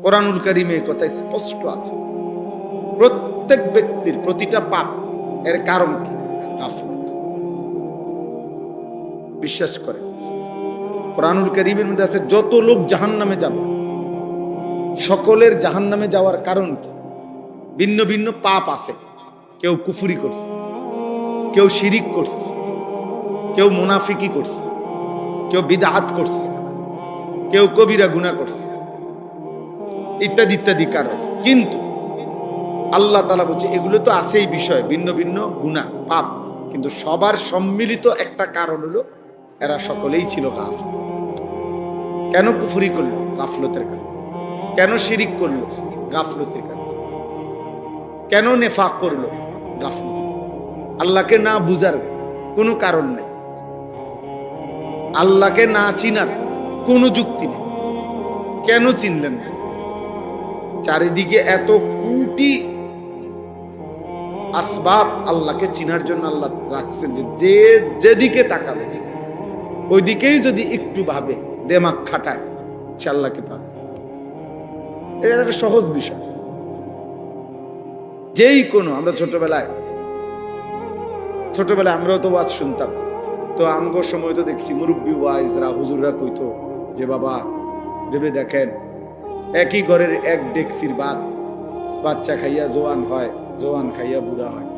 কোরআনুল কারীমে এই কথা স্পষ্ট আছে। প্রত্যেক ব্যক্তির প্রতিটা পাপ এর কারণ কি? গাফলত। বিশ্বাস করে কোরআনুল কারীমের মধ্যে আছে যত লোক জাহান্নামে যাবে সকলের জাহান্নামে যাওয়ার কারণ কি? ভিন্ন ভিন্ন পাপ আছে। কেউ কুফরি করছে, কেউ শিরিক করছে, কেউ মুনাফিকি করছে, কেউ বিদআত করছে, কেউ কবিরা গুনাহ করছে, ইত্যাদি ইত্যাদি কারণ। কিন্তু আল্লাহ তাআলা বলছে এগুলো তো আছেই বিষয়, ভিন্ন ভিন্ন গুনাহ পাপ, কিন্তু সবার সম্মিলিত একটা কারণ হলো এরা সকলেই ছিল গাফল। কেন কুফরি করলো? গাফলতের কারণে। কেন শিরিক করলো? গাফলতের কারণে। কেন নেফাক করলো? গাফলতের। আল্লাহকে না বুঝার কোনো কারণ নেই, আল্লাহকে না চিনার কোনো যুক্তি নেই। কেন চিনলেন না? চারিদিকে এত কোটি আসবাব আল্লাহকে চিনার জন্য আল্লাহ রাখছে যে যেদিকে তাকাবে ওই দিকেই যদি একটু ভাবে, দেমাগ খাটায়, সে আল্লাহকে পাবে। এটা একটা সহজ বিষয়। যেই কোনো আমরা ছোটবেলায় আমরাও তো ওয়াজ শুনতাম, তো আমগোর সময় তো দেখছি মুরব্বী ওয়াইজরা হুজুররা কইতো যে বাবা ভেবে দেখেন একই ঘরের এক ডেকসির ভাত, বাচ্চা খাইয়া জোয়ান হয়, জোয়ান খাইয়া বুড়া হয়।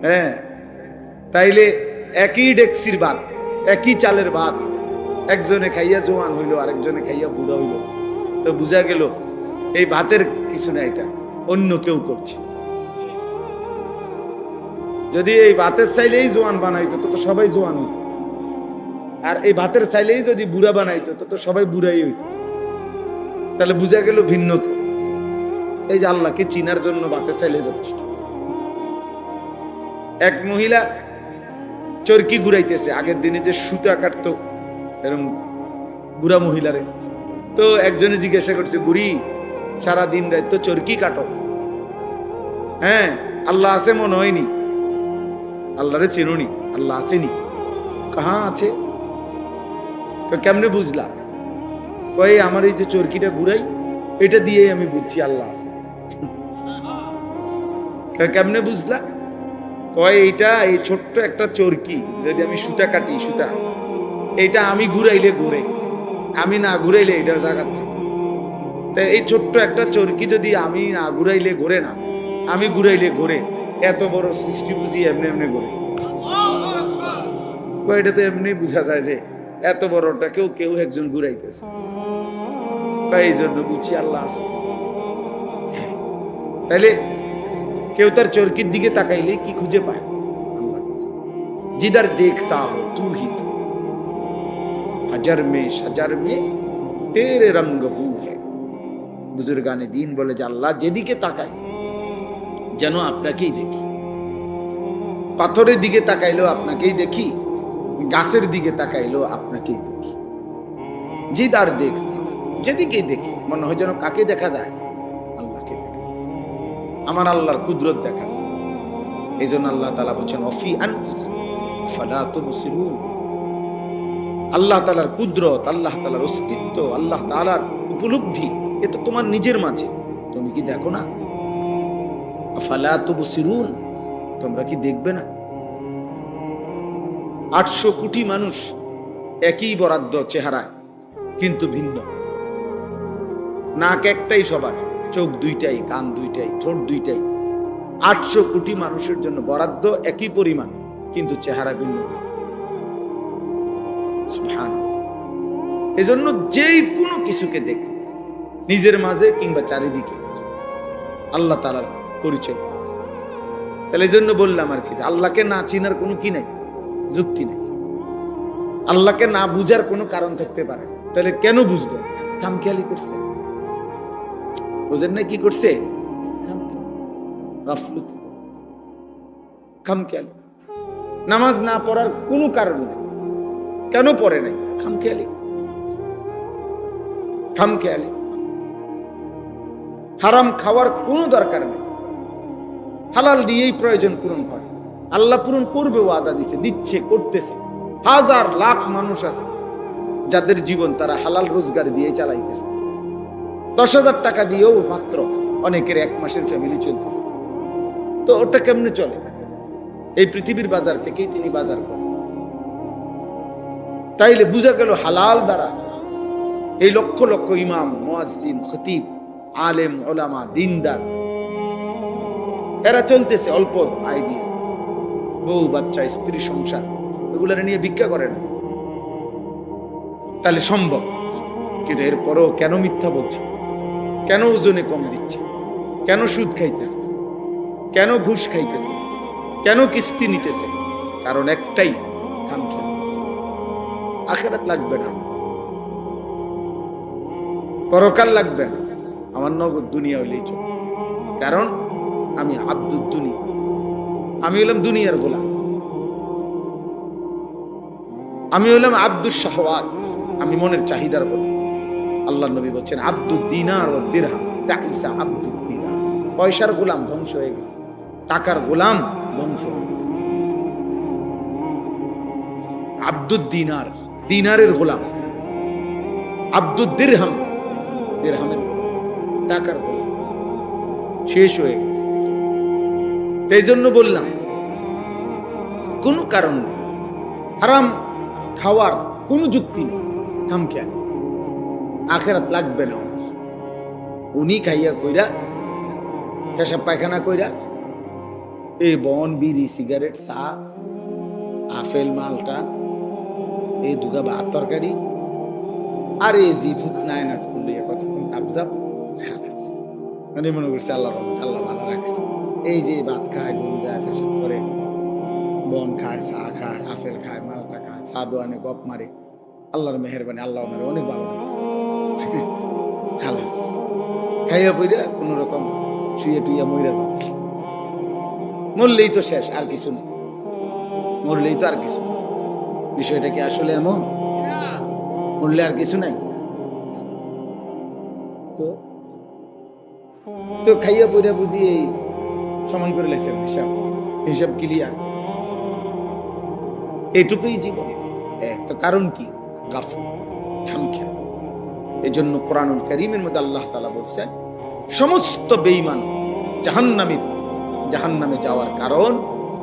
হ্যাঁ, তাইলে একই ডেকসির ভাত, একই চালের ভাত, একজনে খাইয়া জোয়ান হইল, আরেকজনে খাইয়া বুড়া হইল। তো বুঝা গেল এই ভাতের কিছু না, এটা অন্য কেউ করছে। যদি এই ভাতের চাইলেই জোয়ান বানাইতো তো সবাই জোয়ান হইত, আর এই ভাতের চাইলেই যদি বুড়া বানাইতো তো সবাই বুড়াই হইত। তাহলে বুঝা গেল ভিন্ন কেউ। এই যে আল্লাহকে চিনার জন্য ভাতের চাইলে যথেষ্ট। এক মহিলা চরকি ঘুরাইতেছে, আগের দিনে যে সুতা কাটতো এরকম বুড়া মহিলারে, তো একজনে জিজ্ঞাসা করছে, বুড়ি সারা দিন রাত তো চরকি কাটো, হ্যাঁ আল্লাহ আছে মনে হয়নি? আল্লাহরে চিনুনি? আল্লাহ আসেনি? কাহা আছে? কেমনে বুঝলা? কই আমার এই যে চরকিটা ঘুরাই এটা দিয়ে আমি বুঝছি আল্লাহ আছে। কেমনে বুঝলা? কয় এইটা এই ছোট্ট একটা চরকি, যদি আমি সুতা কাটি, সুতা এইটা আমি ঘুরাইলে ঘুরে, আমি না ঘুরাইলে এটা জায়গা থাকে। তাই এই ছোট্ট একটা চরকি যদি আমি না ঘুরাইলে ঘুরে না, আমি ঘুরাইলে ঘুরে, এত বড় সৃষ্টি বুঝি এমনি এমনি ঘুরে। এটা তো এমনি বুঝা যায় যে এত বড়টা কেউ একজন ঘুরাইতেছে, এই জন্য বুঝছি আল্লাহ আছে। তাইলে কেউ তার চরকির দিকে তাকাইলে কি খুঁজে পায়? আল্লাহ। জিদার দেখতা হো তু হি তু, হাজার মে সাজার মে তেরে রঙ্গ বু হ্যায়। বুজুর্গানে দিন বলে যে আল্লাহ যেদিকে তাকাই যেন আপনাকেই দেখি। পাথরের দিকে তাকাইলেও আপনাকেই দেখি, গাছের দিকে তাকাইলেও আপনাকেই দেখি। জিদার দেখতা, যেদিকে দেখি মনে হয় যেন কাকে দেখা যায়? আল্লাহকে দেখা যায়। আমার আল্লাহর কুদরত দেখা যায়। এই জন্য আল্লাহ তাআলা বলছেন অফি আনফুসিকুম ফালা তুবসিরুন। আল্লাহ তাআলার কুদরত, আল্লাহ তাআলার অস্তিত্ব, আল্লাহ তাআলার উপলব্ধি এ তো তোমার নিজের মাঝে, তুমি কি দেখো না? ফালা তুবসিরুন, তোমরা কি দেখবে না? 800 কোটি মানুষ একই বরাদ্দ চেহারায়, কিন্তু ভিন্ন। নাক একটাই সবার, চোখ দুইটাই, কান দুইটাই, ঠোঁট দুইটাই। 800 কোটি মানুষের জন্য বরাদ্দ একই পরিমাণ, কিন্তু চেহারা ভিন্ন। সুবহানাল্লাহ। এজন্য যেই কোনো কিছুকে দেখতে নিজের মাঝে কিংবা চারিদিকে আল্লাহ তাআলার পরিচয় পাওয়া যায়। তাহলে এই জন্য বললাম আর কি, আল্লাহকে না চিনার কোনো কি নাই, যুক্তি নেই। আল্লাহকে না বুঝার কোনো কারণ থাকতে পারে, তাহলে কেন বুঝলো? খামখেয়ালি করছে। বুঝেন না কি করছে? গাফলতি, খামখেয়ালি। নামাজ না পড়ার কোনো কারণ নেই, কেন পড়ে নাই? খামখেয়ালি। খামখেয়ালি। হারাম খাওয়ার কোনো দরকার নেই, হালাল দিয়েই প্রয়োজন পূরণ হয়। আল্লাহ পূরণ করবে, ওয়াদা দিছে, দিচ্ছে, করতেছে। হাজার লাখ মানুষ আছে যাদের জীবন তারা হালাল রোজগার দিয়ে চালাইতেছে, 10,000 টাকা দিয়েও মাত্র অনেকের 1 মাসের ফ্যামিলি চলতেছে। তো ওটা কেমনে চলে? এই পৃথিবীর বাজার থেকেই তিনি বাজার করেন। তাইলে বুঝা গেল হালাল দ্বারা এই লক্ষ লক্ষ ইমাম, মুয়াজ্জিন, খতিব, আলেম, ওলামা, দিনদার এরা চলতেছে অল্প আয় দিয়ে, বউ বাচ্চা, স্ত্রী, সংসার এগুলো নিয়ে ভিক্ষা করে না। তাহলে সম্ভব। কিন্তু এরপরও কেন মিথ্যা বলছে? কেন ওজনে কম দিচ্ছে? কেন সুদ খাইতেছে? কেন ঘুষ খাইতেছে? কেন কিস্তি নিতেছে? কারণ একটাই, কামখেয়াল। আখিরাত লাগবে না, পরকাল লাগবে না, আমার নগদ দুনিয়া হইলেই চলে। কারণ আমি আব্দুদ দুনিয়া, আমি হলাম দুনিয়ার গোলাম, আমি হলাম আব্দুস শাহওয়াত, আমি মনের চাহিদার গোলাম। আল্লাহ নবী বলছেন আব্দুদ দিনার ও দিরহাম তাইসা আব্দুদ দিনার। পয়সার গোলাম ধ্বংস হয়ে গেছে, টাকার গোলাম ধ্বংস হয়ে গেছে। আব্দুদ দিনার, দিনারের গোলাম। আব্দুদ দিরহাম, দিরহামের টাকার গোলাম, শেষ হয়ে গেছে। এই জন্য বললাম কোনো কারণ নেই, হারাম খাওয়ার কোনো যুক্তি নেই, খামখেয়াল। আখিরাত লাগবে না আমার। উনি খাইয়া কইরা, পেশাব পায়খানা কইরা, এই বন, বিড়ি, সিগারেট, চা, আপেল, মালটা, এই দুগা ভাত তরকারি, আর এই জি ফুতনায়নাত করলে কতক্ষণ কাবজাব, খালাস। মানে মনে করছে আল্লাহ রহমত, আল্লাহ ভালো রাখছে। এই যে ভাত খায়, ঘুম যায়, পেশাব করে, বন খায়, চা খায়, আপেল খায়, মালটা খায়, সাধু আনে, গপ মারে, আল্লাহর মেহেরবানি, আল্লাহ ওনারে অনেক ভালো লাগছে, খালাস। খাইয়া পইরা কোন রকম শুয়ে টুইয়া মইরা যাবে, মরলেই তো শেষ, আর কিছু নেই, মরলেই তো আর কিছু। বিষয়টা কি আসলে এমন? মরলে আর কিছু নাই। তো তো খাইয়া পইরা বুঝি এই সমান করে লেছেন, হিসাব হিসাব ক্লিয়ার, এইটুকুই জীবন। তো কারণ কি? গাফল, খামখেয়াল। এই জন্য কোরআনুল কারীমের মধ্যে আল্লাহ তাআলা বলছেন সমস্ত বেঈমান জাহান্নামী, জাহান্নামে যাওয়ার কারণ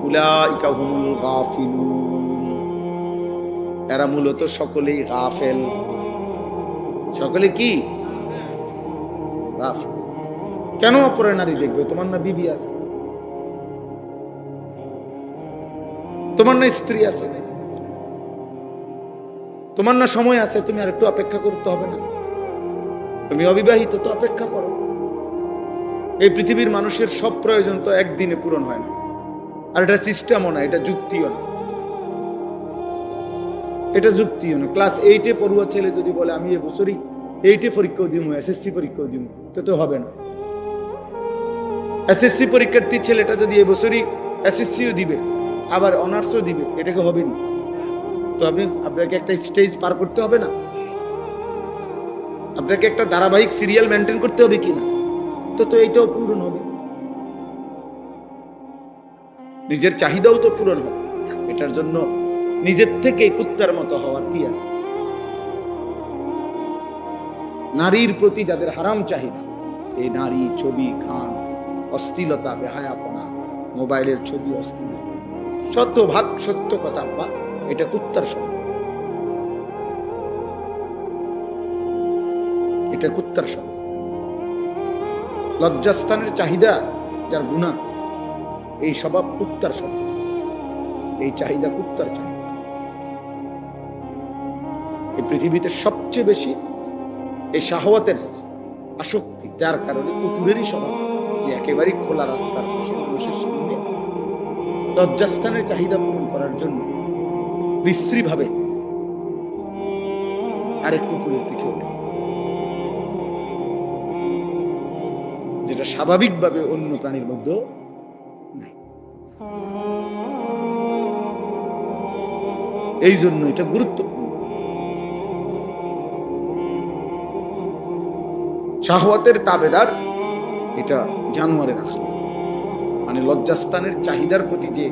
উলাইকা হুমুল গাফিলুন, এরা মূলত সকলেই গাফেল। সকলে কি? গাফেল। কেন অপরের নারী দেখবে? তোমার না বিবি আছে, তোমার না স্ত্রী আছে, তোমার না সময় আছে, তুমি আর একটু অপেক্ষা করতে হবে না? তুমি অবিবাহিত, তো অপেক্ষা করো। এই পৃথিবীর মানুষের সব প্রয়োজন তো একদিনে পূরণ হয় না। আর এটা সিস্টেমও না, এটা যুক্তিও না, এটা যুক্তিও না। ক্লাস 8-এ পড়ুয়া ছেলে যদি বলে আমি এবছরই 8-এ পরীক্ষাও দিব, এসএসসি পরীক্ষাও দিব, তো হবে না। এসএসসি পরীক্ষার্থী ছেলেটা যদি এবছরই এসএসসিও দিবে, আবার অনার্সও দিবে, এটাকে হবে না। তো আপনাকে একটা স্টেজ পার করতে হবে না? আপনাকে একটা ধারাবাহিক সিরিয়াল মেনটেন করতে হবে কিনা? তো এইটাও পূরণ হবে, নিজের চাহিদাও তো পূরণ হবে। এটার জন্য নিজের থেকে কুত্তার মতো হওয়ার কি আছে? নারীর প্রতি যাদের হারাম চাহিদা, এই নারী, ছবি, গান, অশ্লীলতা, বেহায়াপনা, মোবাইলের ছবি, অশ্লীল, শতভাগ সত্য কথা, বা এটা কুত্তার স্বভাব, এটা কুত্তার স্বভাব। লজ্জাস্থানের চাহিদা যার গুনাহ, এই স্বভাব কুত্তার স্বভাব, এই চাহিদা কুত্তার চাহিদা। এই পৃথিবীতে সবচেয়ে বেশি এই শাহওয়াতের আসক্তি, যার কারণে কুকুরেরই স্বভাব যে একেবারেই খোলা রাস্তার পাশে মানুষের সামনে লজ্জাস্থানের চাহিদা পূরণ করার জন্য বিশ্রী ভাবে আরেক কুকুরের পিঠে ওঠে, যেটা স্বাভাবিকভাবে অন্য প্রাণীর মধ্যে নাই। এই জন্য এটা গুরুত্বপূর্ণ। শাহওয়াতের তাবেদার এটা জানোয়ারের আখলাক, মানে লজ্জাস্থানের চাহিদার প্রতি যে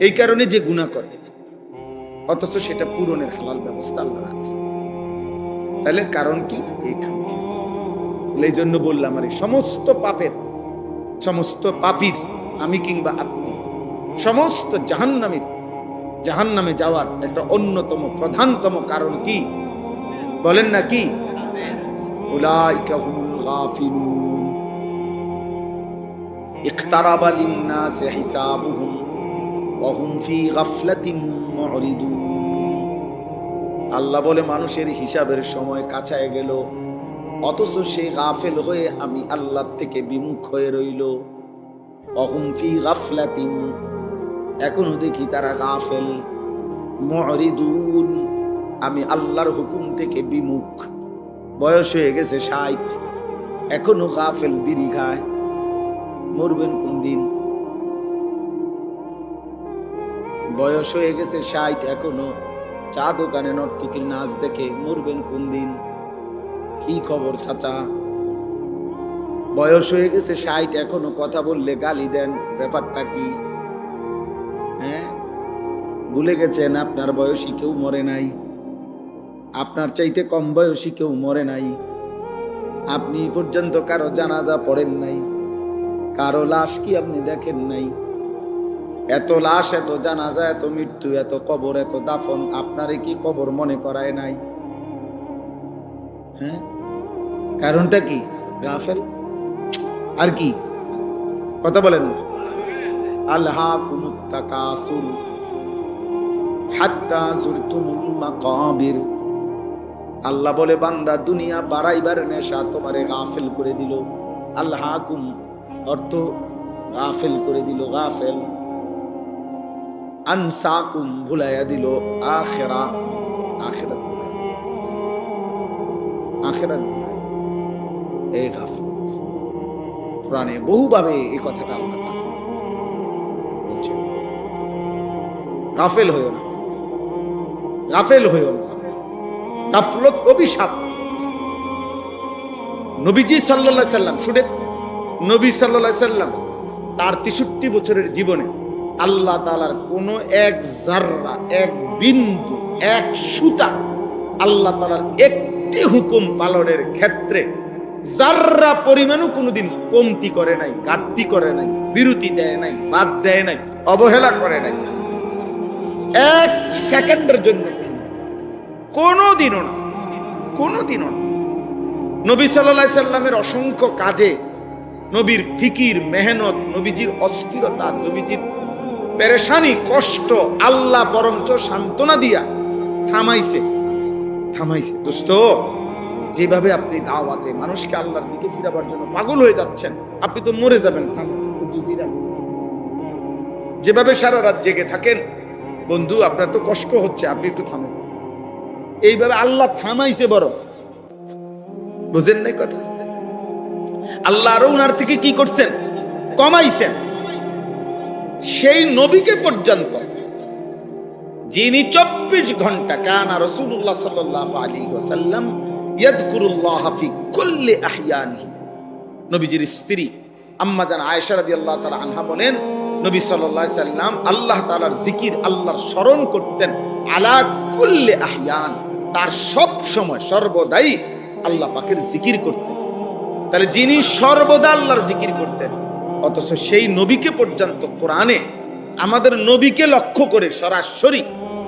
এই কারণে যে গুনাহ করে, অথচ সেটা পূরণের হালাল ব্যবস্থা আল্লাহ রাখছে। তাহলে কারণ কি? এই খামখেয়ালি। এই জন্য বললাম আরে সমস্ত পাপের, সমস্ত পাপীর, আমি কিংবা আপনি, সমস্ত জাহান্নামে যাওয়ার একটা অন্যতম প্রধানতম কারণ কি বলেন না? কি? উলাইকা হুমুল গাফিলুন ইকতারাবা লিন-নাসি হিসাবুহুম ওয়া হুম ফি গাফলাতিন মুরিদুন। আল্লাহ বলে মানুষের হিসাবের সময় কাছায় গেল, অথচ সে গাফেল হয়ে আমি আল্লাহ থেকে বিমুখ হয়ে রইল। ওয়া হুম ফি গাফলাতিন, এখনো দেখি তারা গাফেল। মুরিদুন, আমি আল্লাহর হুকুম থেকে বিমুখ। বয়স হয়ে গেছে 60, এখনো গাফেল, বিড়ি খায়। মরবেন কোন দিন? বয়স হয়ে গেছে 60, এখনো চা দোকানে নর্তকীর নাচ দেখে। মরবেন কোন দিন? কি খবর চাচা? বয়স হয়ে গেছে 60, এখনো কথা বললে গালি দেন। ব্যাপারটা কি? হ্যাঁ, ভুলে গেছেন আপনার বয়সী কেউ মরে নাই, আপনার চাইতে কম বয়সী কেউ মরে নাই। আপনি পর্যন্ত কারো জানাজা পড়েন নাই, কারো লাশ কি আপনি দেখেন নাই? এত লাশ, এত জানাজা, এত মৃত্যু, এত কবর, এত দাফন, আপনারে কি কবর মনে করায় নাই? হ্যাঁ, কারণটা কি? গাফেল। আর কি কথা বলেন? আলহাকুমুত তাকাসুর হাত্তা যুরতুমুল মাকাবির। আল্লাহ বলে বান্দা দুনিয়া বাড়াইবার নেশা তোমারে গাফেল করে দিল। আলহাকুম অর্থ গাফেল করে দিল, গাফেল। আনসাকুম ভুলাইয়া দিল আখিরাত, আখিরাত আখিরাত এই গাফলত। কোরআনে বহুভাবে এই কথাটা আল্লাহ তাআলা বলছেন, গাফেল হইও না, গাফেল হইও না। গাফলত অভিশাপ। নবীজি সাল্লাল্লাহু আলাইহি সাল্লাম, শুনেন, নবী সাল্লাল্লাহু আলাইহি সাল্লাম তার 63 বছরের জীবনে আল্লাহ তাআলার কোন এক জাররা, এক বিন্দু, এক সুতা আল্লাহ তাআলার একটি হুকুম পালনের ক্ষেত্রে জাররা পরিমাণও কোনোদিন কমতি করে নাই, ঘাটতি করে নাই, বিরতি দেয় নাই, বাদ দেয় নাই, অবহেলা করে নাই। এক সেকেন্ডের জন্য কোনোদিনও না, কোনোদিনও না। নবী সাল্লাল্লাহু আলাইহি সাল্লামের অসংখ্য কাজে নবীর ফিকির, মেহনত, নবীজির অস্থিরতা, নবীজির পেরেশানি, কষ্ট আল্লাহ বরঞ্চ সান্ত্বনা দিয়া থামাইছে। দোস্ত, যেভাবে আপনি দাওয়াতে মানুষকে আল্লাহর দিকে ফিরাবার জন্য পাগল হয়ে যাচ্ছেন, আপনি তো মরে যাবেন। যেভাবে সারা রাত জেগে থাকেন, বন্ধু আপনার তো কষ্ট হচ্ছে, আপনি একটু থামেন। এইভাবে আল্লাহ থামাইছে বড়, বুঝেন নাই কথা? আল্লাহ আরো উনার থেকে কি করছেন? কমাইছেন। সেই নবীকে পর্যন্ত যিনি 24 ঘন্টা কানা রাসূলুল্লাহ সাল্লাল্লাহু আলাইহি ওয়াসাল্লাম ইয়াযকুরুল্লাহ ফি কুল্লি আহইয়ানিহি। নবীজির স্ত্রী আম্মা জান আয়েশা রাদিয়াল্লাহু তাআলা আনহা বলেন, নবী সাল্লাল্লাহু আলাইহি সাল্লাম আল্লাহ তাআলার জিকির, আল্লাহর স্মরণ করতেন আলা কুল্লি আহইয়ান, তার সব সময় সর্বদাই আল্লাহ পাকের জিকির করতেন। তাহলে যিনি সর্বদা আল্লাহর জিকির করতেন, অথচ সেই নবীকে পর্যন্ত কোরআনে আমাদের নবীকে লক্ষ্য করে সরাসরি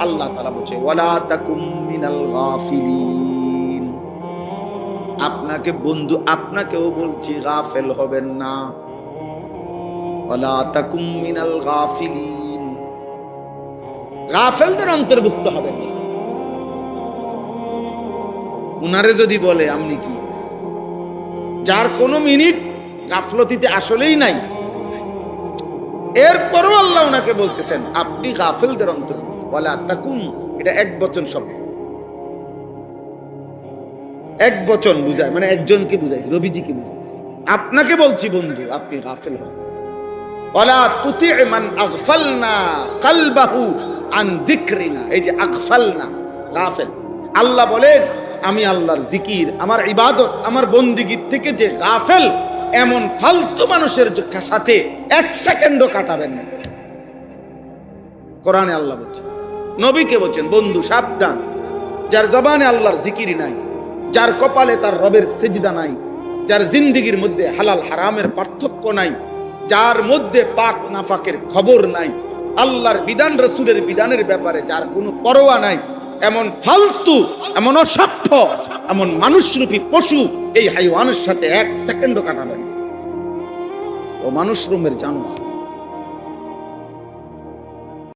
আল্লাহ তাআলা বলছে ওয়ালা তাকুম মিনাল গাফিলিন। আপনাকে বন্ধু, আপনাকেও বলছি গাফেল হবেন না। ওয়ালা তাকুম মিনাল গাফিলিন, গাফেলদের অন্তর্ভুক্ত হবেন না। উনারে যদি বলে আপনি কি, যার কোনো মিনিট গাফলতিতে আসলেই নাই, এরপরও আল্লাহ ওনাকে বলতেছেন আপনি গাফেলদের অন্তর্ভুক্ত। ওয়ালা তাকুন, এটা এক বচন শব্দ, এক বচন বুঝায়, মানে একজনকে বুঝাইছে, রবিজিকে বুঝাইছে। আপনাকে বলছি বন্ধু, আপনি গাফেল হন। ওয়ালা তুতি মান আগফালনা কলবাহু আন যিকরিনা, এই যে আগফালনা, গাফেল। আল্লাহ বলেন আমি আল্লাহর জিকির, আমার ইবাদত, আমার বন্দিগির থেকে যে গাফেল, এমন ফালতু মানুষের সাথে এক সেকেন্ডও কাটাবেন না। কোরআনে আল্লাহ বলছেন, নবীকে বলছেন বন্ধু সাবধান, যার জবানে আল্লাহর জিকির নাই, যার কপালে তার রবের সেজদা নাই, যার জিন্দিগির মধ্যে হালাল হারামের পার্থক্য নাই, যার মধ্যে পাক নাফাকের খবর নাই, আল্লাহর বিধান রসুলের বিধানের ব্যাপারে যার কোনো পরোয়া নাই, এমন ফালতু, এমন অসভ্য, এমন মানুষরূপী পশু এই হাইওয়ানের সাথে এক সেকেন্ডও কাটাবে না। ও মানুষ রুমের জানোয়ার।